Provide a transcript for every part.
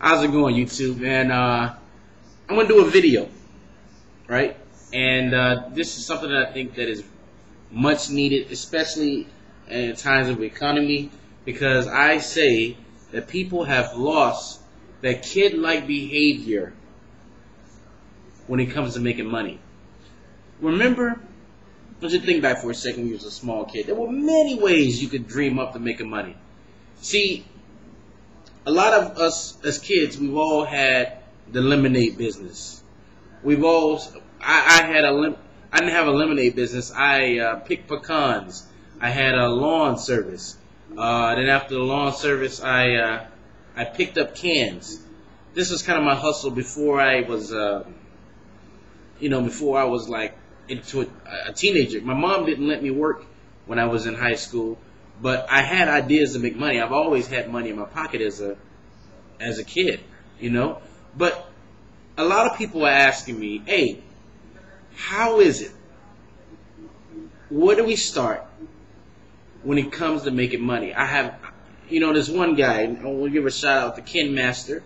How's it going, YouTube? And I'm gonna do a video, right? And this is something that I think that is much needed, especially in times of economy, because I say that people have lost that kid-like behavior when it comes to making money. Remember, let's just think back for a second when you was a small kid. There were many ways you could dream up to making money. See, a lot of us as kids, we've all had the lemonade business. I didn't have a lemonade business. I picked pecans. I had a lawn service. Then after the lawn service, I picked up cans. This was kind of my hustle before I was, before I was like into a teenager. My mom didn't let me work when I was in high school, but I had ideas to make money. I've always had money in my pocket as a kid, But a lot of people are asking me, hey, how is it? Where do we start when it comes to making money? I have, there's one guy, I want to give a shout out to Ken Master.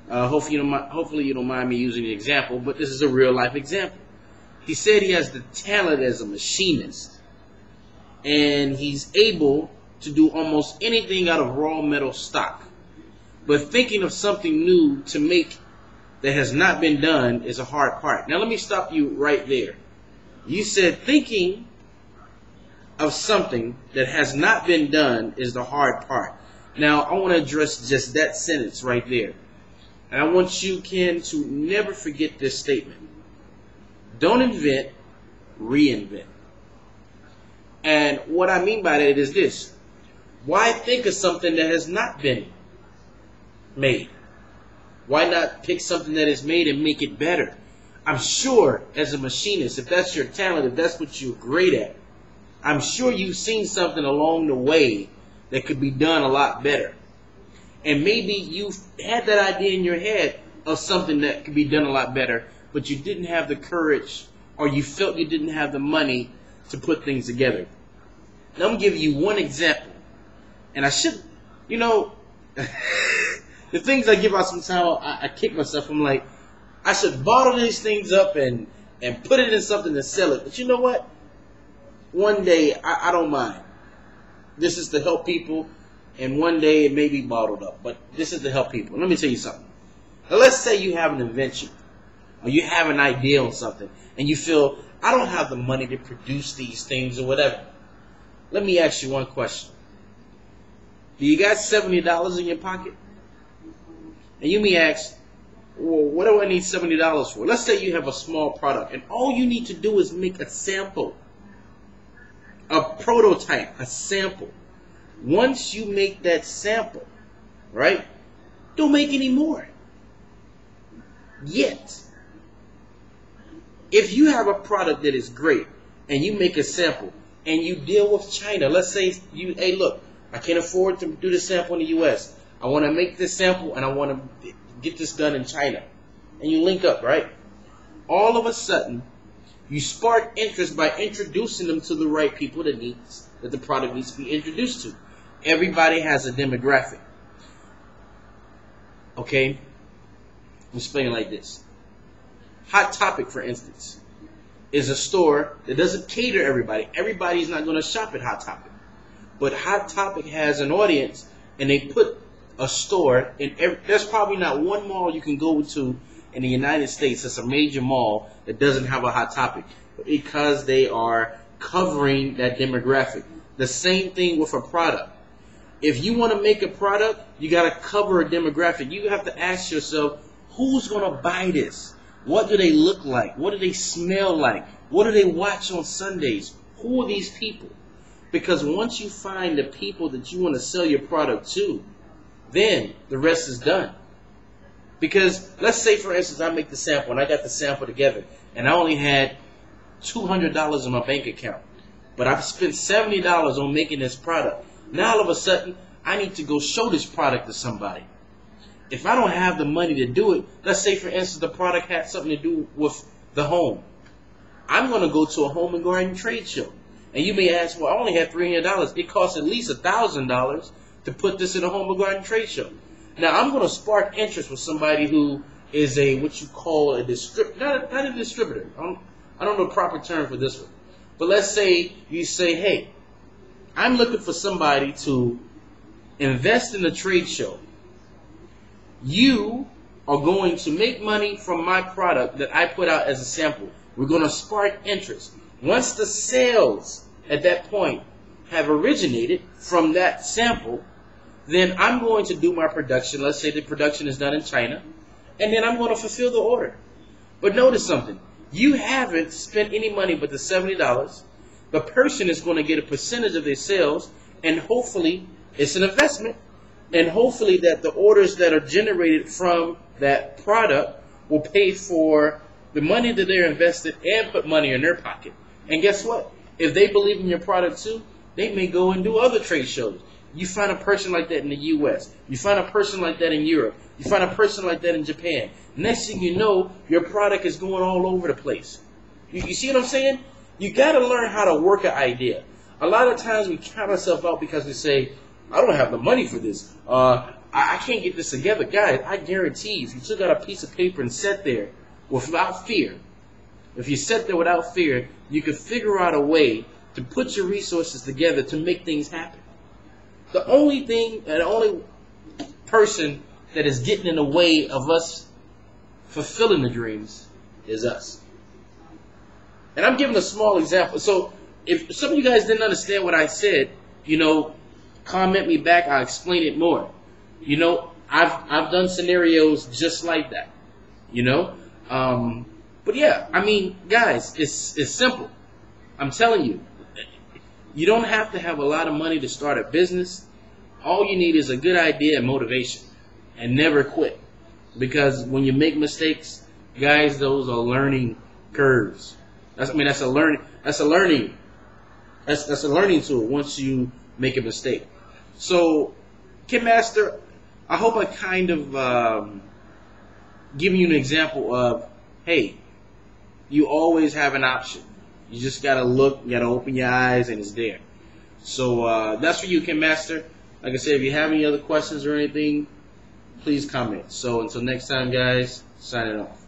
Hopefully you don't mind me using the example, but this is a real life example. He said he has the talent as a machinist, and he's able to do almost anything out of raw metal stock. But thinking of something new to make that has not been done is a hard part. Now let me stop you right there. You said thinking of something that has not been done is the hard part. Now I want to address just that sentence right there. And I want you, Ken, to never forget this statement. Don't invent, reinvent. And what I mean by that is this. Why think of something that has not been made? Why not pick something that is made and make it better? I'm sure as a machinist, if that's your talent, if that's what you're great at, I'm sure you've seen something along the way that could be done a lot better. And maybe you've had that idea in your head of something that could be done a lot better, but you didn't have the courage, or you felt you didn't have the money to put things together. Now I'm going to give you one example. And I should, the things I give out sometimes, I kick myself. I'm like, I should bottle these things up and put it in something to sell it. But you know what? One day, I don't mind. This is to help people, and one day it may be bottled up. But this is to help people. Let me tell you something. Now, let's say you have an invention, or you have an idea on something, and you feel, I don't have the money to produce these things or whatever. Let me ask you one question. Do you got $70 in your pocket? And you may ask, well, what do I need $70 for? Let's say you have a small product, and all you need to do is make a sample, a prototype, a sample. Once you make that sample, right, don't make any more. Yet, if you have a product that is great, and you make a sample, and you deal with China, let's say hey, look, I can't afford to do the sample in the U.S. I want to make this sample, and I want to get this done in China. And you link up, right? All of a sudden, you spark interest by introducing them to the right people that the product needs to be introduced to. Everybody has a demographic. Okay? I'll explain it like this. Hot Topic, for instance, is a store that doesn't cater to everybody. Everybody's not going to shop at Hot Topic. But Hot Topic has an audience, and they put a store in there's probably not one mall you can go to in the United States that's a major mall that doesn't have a Hot Topic, because they are covering that demographic. The same thing with a product. If you want to make a product, you got to cover a demographic. You have to ask yourself, who's going to buy this? What do they look like? What do they smell like? What do they watch on Sundays? Who are these people? Because once you find the people that you want to sell your product to, then the rest is done. Because let's say, for instance, I make the sample, and I got the sample together, and I only had $200 in my bank account, but I've spent $70 on making this product. Now all of a sudden, I need to go show this product to somebody. If I don't have the money to do it, let's say, for instance, the product had something to do with the home. I'm going to go to a home and garden trade show. And you may ask, well, I only have $300. It costs at least $1,000 to put this in a home and garden trade show. Now I'm going to spark interest with somebody who is a what you call a not a distributor. I don't know the proper term for this one. But let's say you say, hey, I'm looking for somebody to invest in a trade show. You are going to make money from my product that I put out as a sample. We're going to spark interest. Once the sales at that point have originated from that sample, then I'm going to do my production. Let's say the production is done in China, and then I'm going to fulfill the order. But notice something. You haven't spent any money but the $70. The person is going to get a percentage of their sales, and hopefully it's an investment, and hopefully that the orders that are generated from that product will pay for the money that they're invested and put money in their pocket. And guess what? If they believe in your product too, they may go and do other trade shows. You find a person like that in the U.S. You find a person like that in Europe. You find a person like that in Japan. Next thing you know, your product is going all over the place. You see what I'm saying? You got to learn how to work an idea. A lot of times we count ourselves out because we say, I don't have the money for this. I can't get this together. Guys, I guarantee if you took out a piece of paper and sat there without fear, if you sat there without fear, you could figure out a way to put your resources together to make things happen. The only thing, and the only person that is getting in the way of us fulfilling the dreams is us. And I'm giving a small example. So if some of you guys didn't understand what I said, comment me back. I'll explain it more. I've done scenarios just like that. But yeah, I mean, guys, it's simple. I'm telling you. You don't have to have a lot of money to start a business. All you need is a good idea and motivation, and never quit. Because when you make mistakes, guys, those are learning curves. That's a learning tool once you make a mistake. So, Kid Master, I hope I kind of giving you an example of, hey, you always have an option. You just gotta look, you gotta open your eyes, and it's there. So that's for you, Kim Master. Like I said, if you have any other questions or anything, please comment. So until next time, guys, signing off.